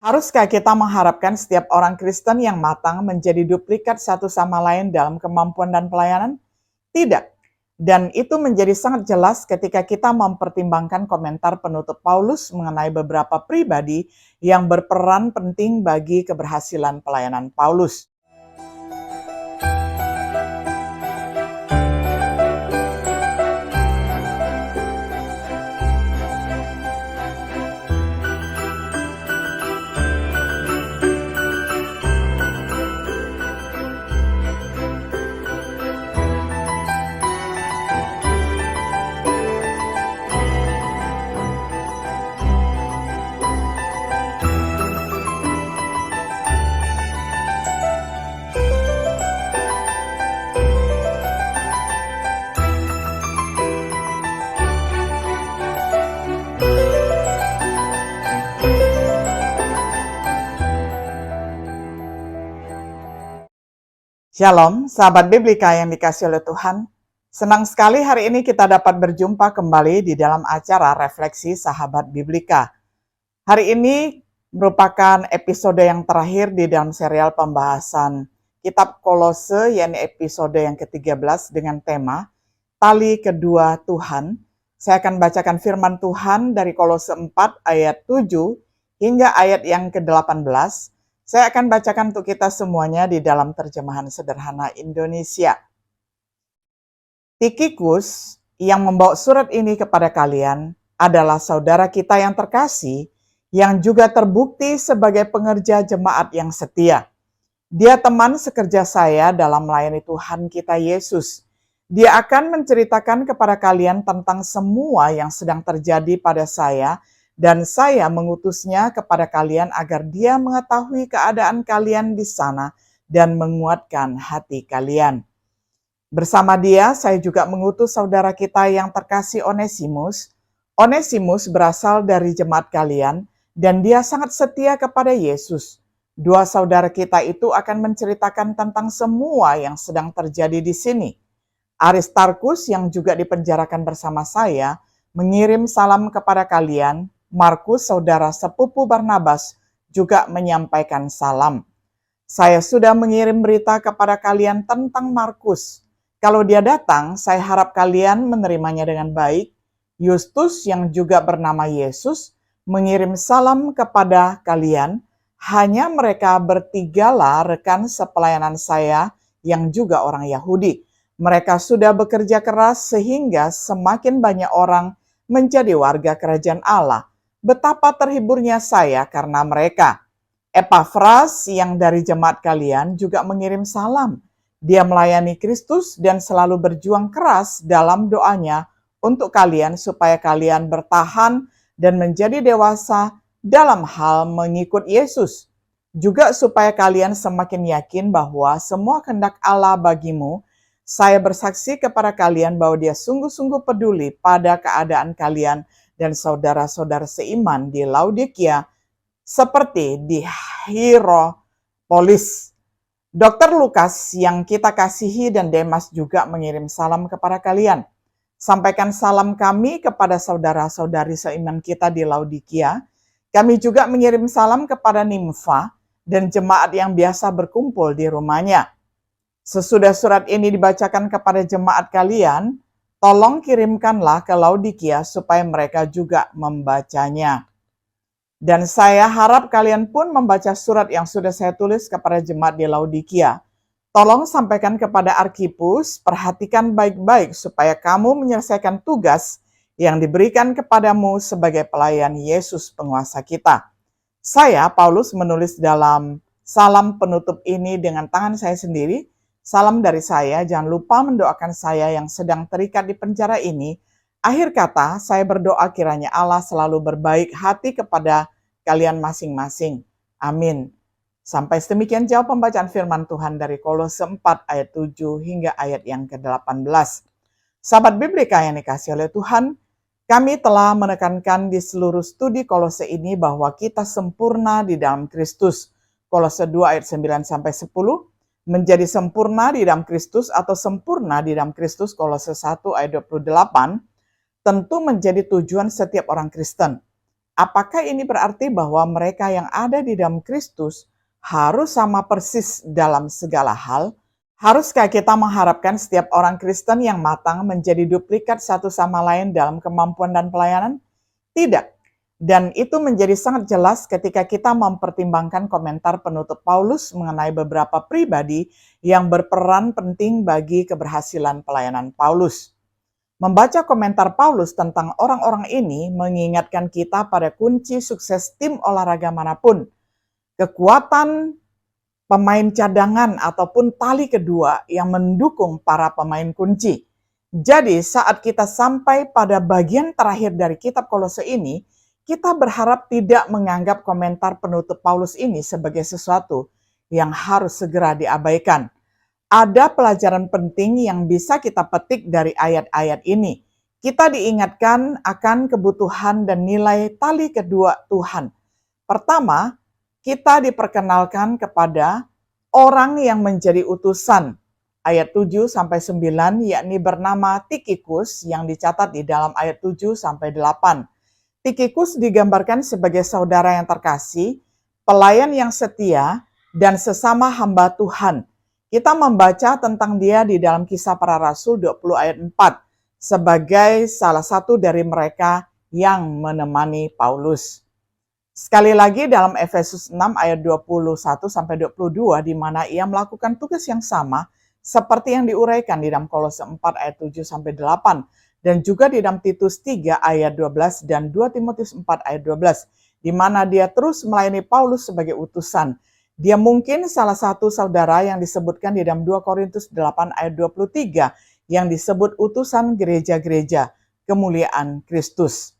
Haruskah kita mengharapkan setiap orang Kristen yang matang menjadi duplikat satu sama lain dalam kemampuan dan pelayanan? Tidak. Dan itu menjadi sangat jelas ketika kita mempertimbangkan komentar penutup Paulus mengenai beberapa pribadi yang berperan penting bagi keberhasilan pelayanan Paulus. Shalom, sahabat Biblika yang dikasihi oleh Tuhan. Senang sekali hari ini kita dapat berjumpa kembali di dalam acara Refleksi Sahabat Biblika. Hari ini merupakan episode yang terakhir di dalam serial pembahasan Kitab Kolose, yakni episode yang ke-13 dengan tema Tali Kedua Tuhan. Saya akan bacakan firman Tuhan dari Kolose 4 ayat 7 hingga ayat yang ke-18. Saya akan bacakan untuk kita semuanya di dalam terjemahan sederhana Indonesia. Tikhikus yang membawa surat ini kepada kalian adalah saudara kita yang terkasih, yang juga terbukti sebagai pengerja jemaat yang setia. Dia teman sekerja saya dalam melayani Tuhan kita Yesus. Dia akan menceritakan kepada kalian tentang semua yang sedang terjadi pada saya, dan saya mengutusnya kepada kalian agar dia mengetahui keadaan kalian di sana dan menguatkan hati kalian. Bersama dia, saya juga mengutus saudara kita yang terkasih Onesimus. Onesimus berasal dari jemaat kalian, dan dia sangat setia kepada Yesus. Dua saudara kita itu akan menceritakan tentang semua yang sedang terjadi di sini. Aristarkus yang juga dipenjarakan bersama saya mengirim salam kepada kalian. Markus, saudara sepupu Barnabas, juga menyampaikan salam. Saya sudah mengirim berita kepada kalian tentang Markus. Kalau dia datang, saya harap kalian menerimanya dengan baik. Justus yang juga bernama Yesus mengirim salam kepada kalian. Hanya mereka bertigalah rekan sepelayanan saya yang juga orang Yahudi. Mereka sudah bekerja keras sehingga semakin banyak orang menjadi warga kerajaan Allah. Betapa terhiburnya saya karena mereka. Epafras yang dari jemaat kalian juga mengirim salam. Dia melayani Kristus dan selalu berjuang keras dalam doanya untuk kalian supaya kalian bertahan dan menjadi dewasa dalam hal mengikut Yesus. Juga supaya kalian semakin yakin bahwa semua kehendak Allah bagimu. Saya bersaksi kepada kalian bahwa dia sungguh-sungguh peduli pada keadaan kalian dan saudara-saudara seiman di Laodikia seperti di Hierapolis. Dr. Lukas yang kita kasihi dan Demas juga mengirim salam kepada kalian. Sampaikan salam kami kepada saudara-saudari seiman kita di Laodikia. Kami juga mengirim salam kepada Nimfa dan jemaat yang biasa berkumpul di rumahnya. Sesudah surat ini dibacakan kepada jemaat kalian, tolong kirimkanlah ke Laodikia supaya mereka juga membacanya. Dan saya harap kalian pun membaca surat yang sudah saya tulis kepada jemaat di Laodikia. Tolong sampaikan kepada Arkhipus, perhatikan baik-baik supaya kamu menyelesaikan tugas yang diberikan kepadamu sebagai pelayan Yesus penguasa kita. Saya, Paulus, menulis dalam salam penutup ini dengan tangan saya sendiri. Salam dari saya, jangan lupa mendoakan saya yang sedang terikat di penjara ini. Akhir kata, saya berdoa kiranya Allah selalu berbaik hati kepada kalian masing-masing. Amin. Sampai sedemikian jauh pembacaan firman Tuhan dari Kolose 4 ayat 7 hingga ayat yang ke-18. Sahabat Biblika yang dikasihi oleh Tuhan, kami telah menekankan di seluruh studi Kolose ini bahwa kita sempurna di dalam Kristus. Kolose 2 ayat 9-10. Menjadi sempurna di dalam Kristus atau sempurna di dalam Kristus, Kolose 1 ayat 28, tentu menjadi tujuan setiap orang Kristen. Apakah ini berarti bahwa mereka yang ada di dalam Kristus harus sama persis dalam segala hal? Haruskah kita mengharapkan setiap orang Kristen yang matang menjadi duplikat satu sama lain dalam kemampuan dan pelayanan? Tidak. Dan itu menjadi sangat jelas ketika kita mempertimbangkan komentar penutup Paulus mengenai beberapa pribadi yang berperan penting bagi keberhasilan pelayanan Paulus. Membaca komentar Paulus tentang orang-orang ini mengingatkan kita pada kunci sukses tim olahraga manapun. Kekuatan pemain cadangan ataupun tali kedua yang mendukung para pemain kunci. Jadi saat kita sampai pada bagian terakhir dari kitab Kolose ini, kita berharap tidak menganggap komentar penutup Paulus ini sebagai sesuatu yang harus segera diabaikan. Ada pelajaran penting yang bisa kita petik dari ayat-ayat ini. Kita diingatkan akan kebutuhan dan nilai tali kedua Tuhan. Pertama, kita diperkenalkan kepada orang yang menjadi utusan. Ayat 7-9 yakni bernama Tikhikus yang dicatat di dalam ayat 7-8. Tikhikus digambarkan sebagai saudara yang terkasih, pelayan yang setia, dan sesama hamba Tuhan. Kita membaca tentang dia di dalam Kisah Para Rasul 20 ayat 4 sebagai salah satu dari mereka yang menemani Paulus. Sekali lagi dalam Efesus 6 ayat 21-22 di mana ia melakukan tugas yang sama seperti yang diuraikan di dalam Kolose 4 ayat 7-8 dan juga di dalam Titus 3 ayat 12 dan 2 Timotius 4 ayat 12 di mana dia terus melayani Paulus sebagai utusan. Dia mungkin salah satu saudara yang disebutkan di dalam 2 Korintus 8 ayat 23 yang disebut utusan gereja-gereja kemuliaan Kristus.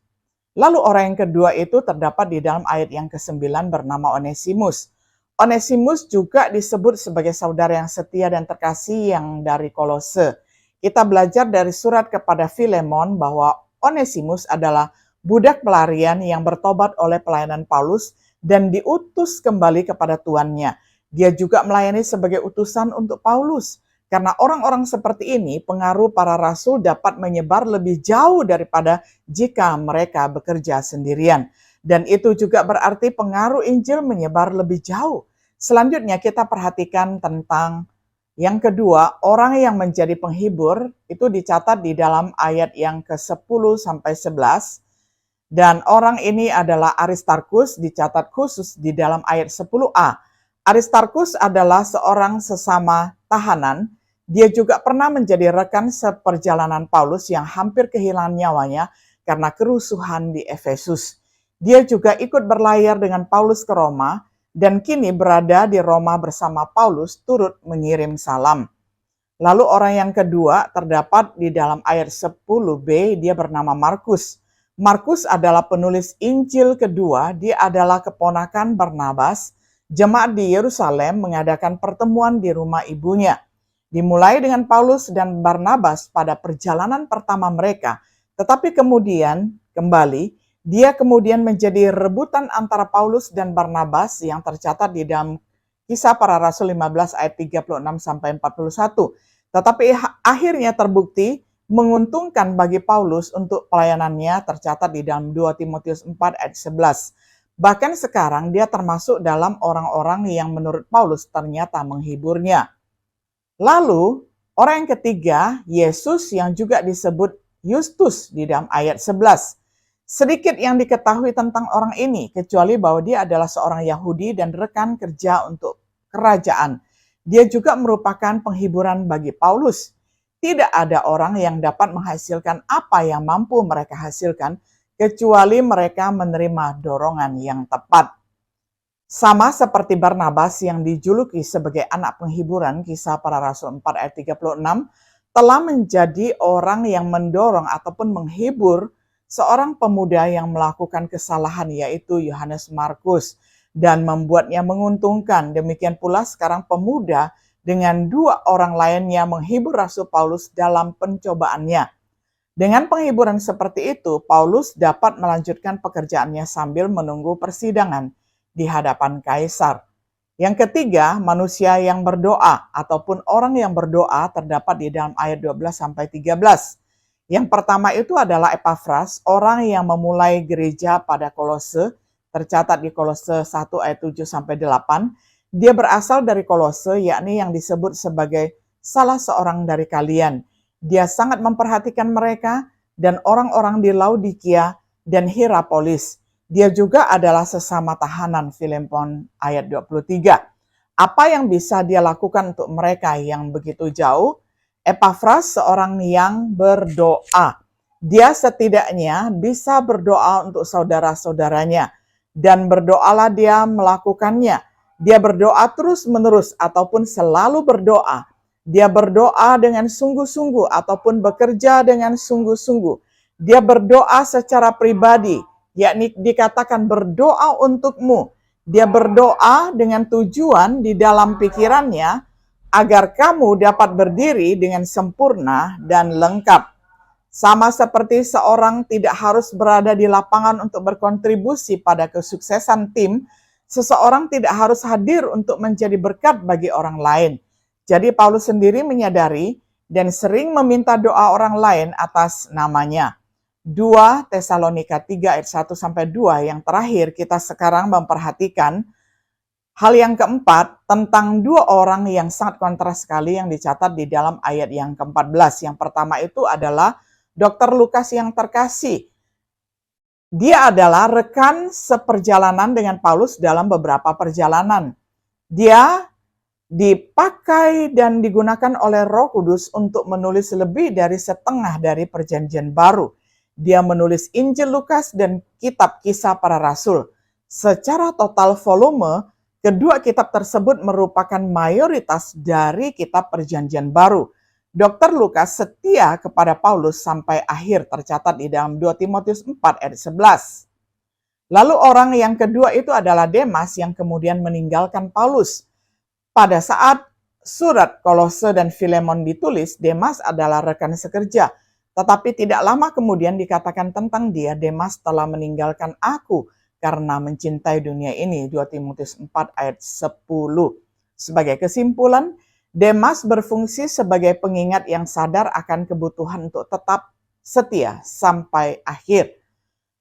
Lalu orang yang kedua itu terdapat di dalam ayat yang ke-9 bernama Onesimus. Onesimus juga disebut sebagai saudara yang setia dan terkasih yang dari Kolose. Kita belajar dari surat kepada Filemon bahwa Onesimus adalah budak pelarian yang bertobat oleh pelayanan Paulus dan diutus kembali kepada tuannya. Dia juga melayani sebagai utusan untuk Paulus. Karena orang-orang seperti ini, pengaruh para rasul dapat menyebar lebih jauh daripada jika mereka bekerja sendirian. Dan itu juga berarti pengaruh Injil menyebar lebih jauh. Selanjutnya kita perhatikan tentang yang kedua, orang yang menjadi penghibur, itu dicatat di dalam ayat yang ke-10-11. Dan orang ini adalah Aristarkus, dicatat khusus di dalam ayat 10a. Aristarkus adalah seorang sesama tahanan. Dia juga pernah menjadi rekan seperjalanan Paulus yang hampir kehilangan nyawanya karena kerusuhan di Efesus. Dia juga ikut berlayar dengan Paulus ke Roma dan kini berada di Roma bersama Paulus turut mengirim salam. Lalu orang yang kedua terdapat di dalam ayat 10b, dia bernama Markus. Markus adalah penulis Injil kedua, dia adalah keponakan Barnabas. Jemaat di Yerusalem mengadakan pertemuan di rumah ibunya. Dimulai dengan Paulus dan Barnabas pada perjalanan pertama mereka, tetapi kemudian kembali, dia kemudian menjadi rebutan antara Paulus dan Barnabas yang tercatat di dalam Kisah Para Rasul 15 ayat 36-41. Tetapi akhirnya terbukti menguntungkan bagi Paulus untuk pelayanannya tercatat di dalam 2 Timotius 4 ayat 11. Bahkan sekarang dia termasuk dalam orang-orang yang menurut Paulus ternyata menghiburnya. Lalu orang yang ketiga, Yesus yang juga disebut Justus di dalam ayat 11. Sedikit yang diketahui tentang orang ini, kecuali bahwa dia adalah seorang Yahudi dan rekan kerja untuk kerajaan. Dia juga merupakan penghiburan bagi Paulus. Tidak ada orang yang dapat menghasilkan apa yang mampu mereka hasilkan, kecuali mereka menerima dorongan yang tepat. Sama seperti Barnabas yang dijuluki sebagai anak penghiburan, Kisah Para Rasul 4 ayat 36, telah menjadi orang yang mendorong ataupun menghibur seorang pemuda yang melakukan kesalahan, yaitu Yohanes Markus, dan membuatnya menguntungkan. Demikian pula sekarang pemuda dengan dua orang lainnya menghibur Rasul Paulus dalam pencobaannya. Dengan penghiburan seperti itu, Paulus dapat melanjutkan pekerjaannya sambil menunggu persidangan di hadapan kaisar. Yang ketiga, manusia yang berdoa ataupun orang yang berdoa terdapat di dalam ayat 12-13. Yang pertama itu adalah Epafras, orang yang memulai gereja pada Kolose, tercatat di Kolose 1 ayat 7 sampai 8. Dia berasal dari Kolose, yakni yang disebut sebagai salah seorang dari kalian. Dia sangat memperhatikan mereka dan orang-orang di Laodikia dan Hierapolis. Dia juga adalah sesama tahanan, Filemon ayat 23. Apa yang bisa dia lakukan untuk mereka yang begitu jauh? Epafras seorang yang berdoa. Dia setidaknya bisa berdoa untuk saudara-saudaranya. Dan berdoalah dia melakukannya. Dia berdoa terus-menerus ataupun selalu berdoa. Dia berdoa dengan sungguh-sungguh ataupun bekerja dengan sungguh-sungguh. Dia berdoa secara pribadi, yakni dikatakan berdoa untukmu. Dia berdoa dengan tujuan di dalam pikirannya agar kamu dapat berdiri dengan sempurna dan lengkap. Sama seperti seorang tidak harus berada di lapangan untuk berkontribusi pada kesuksesan tim, seseorang tidak harus hadir untuk menjadi berkat bagi orang lain. Jadi Paulus sendiri menyadari dan sering meminta doa orang lain atas namanya. 2 Tesalonika 3 ayat 1 sampai 2 yang terakhir kita sekarang memperhatikan. Hal yang keempat, tentang dua orang yang sangat kontras sekali yang dicatat di dalam ayat yang ke-14. Yang pertama itu adalah Dr. Lukas yang terkasih. Dia adalah rekan seperjalanan dengan Paulus dalam beberapa perjalanan. Dia dipakai dan digunakan oleh Roh Kudus untuk menulis lebih dari setengah dari Perjanjian Baru. Dia menulis Injil Lukas dan kitab Kisah Para Rasul. Secara total volume, kedua kitab tersebut merupakan mayoritas dari kitab Perjanjian Baru. Dr. Lukas setia kepada Paulus sampai akhir, tercatat di dalam 2 Timotius 4 ayat 11. Lalu orang yang kedua itu adalah Demas yang kemudian meninggalkan Paulus. Pada saat surat Kolose dan Filemon ditulis, Demas adalah rekan sekerja. Tetapi tidak lama kemudian dikatakan tentang dia, Demas telah meninggalkan aku karena mencintai dunia ini. 2 Timotius 4 ayat 10. Sebagai kesimpulan, Demas berfungsi sebagai pengingat yang sadar akan kebutuhan untuk tetap setia sampai akhir.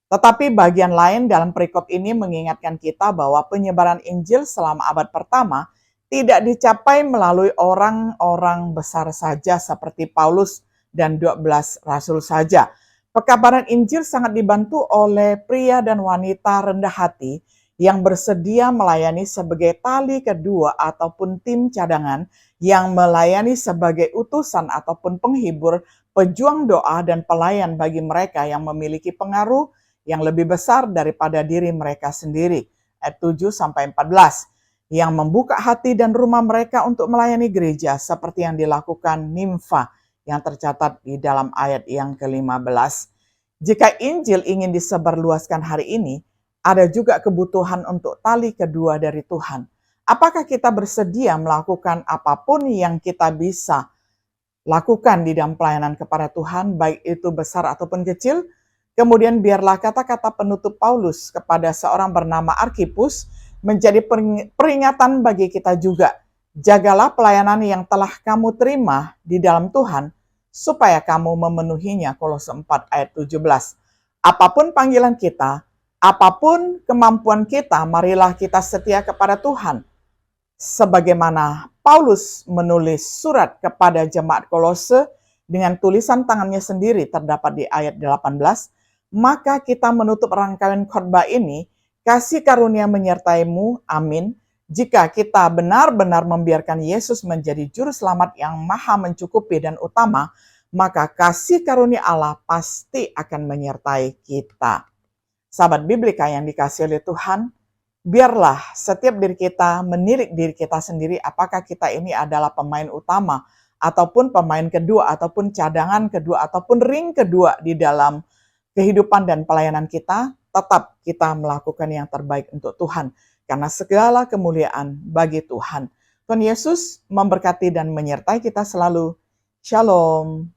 Tetapi bagian lain dalam perikop ini mengingatkan kita bahwa penyebaran Injil selama abad pertama tidak dicapai melalui orang-orang besar saja seperti Paulus dan 12 rasul saja. Pekabaran Injil sangat dibantu oleh pria dan wanita rendah hati yang bersedia melayani sebagai tali kedua ataupun tim cadangan, yang melayani sebagai utusan ataupun penghibur, pejuang doa dan pelayan bagi mereka yang memiliki pengaruh yang lebih besar daripada diri mereka sendiri. Ayat 7 sampai 14. Yang membuka hati dan rumah mereka untuk melayani gereja seperti yang dilakukan Nimfa yang tercatat di dalam ayat yang ke-15. Jika Injil ingin disebarluaskan hari ini, ada juga kebutuhan untuk tali kedua dari Tuhan. Apakah kita bersedia melakukan apapun yang kita bisa lakukan di dalam pelayanan kepada Tuhan, baik itu besar ataupun kecil? Kemudian biarlah kata-kata penutup Paulus kepada seorang bernama Arkhipus menjadi peringatan bagi kita juga. Jagalah pelayanan yang telah kamu terima di dalam Tuhan, supaya kamu memenuhinya. Kolose 4 ayat 17. Apapun panggilan kita, apapun kemampuan kita, marilah kita setia kepada Tuhan. Sebagaimana Paulus menulis surat kepada jemaat Kolose dengan tulisan tangannya sendiri terdapat di ayat 18, maka kita menutup rangkaian khotbah ini, kasih karunia menyertaimu, amin. Jika kita benar-benar membiarkan Yesus menjadi juru selamat yang maha mencukupi dan utama, maka kasih karunia Allah pasti akan menyertai kita. Sahabat Biblika yang dikasihi oleh Tuhan, biarlah setiap diri kita menilik diri kita sendiri, apakah kita ini adalah pemain utama, ataupun pemain kedua, ataupun cadangan kedua, ataupun ring kedua di dalam kehidupan dan pelayanan kita. Tetap kita melakukan yang terbaik untuk Tuhan, karena segala kemuliaan bagi Tuhan. Tuhan Yesus memberkati dan menyertai kita selalu. Shalom.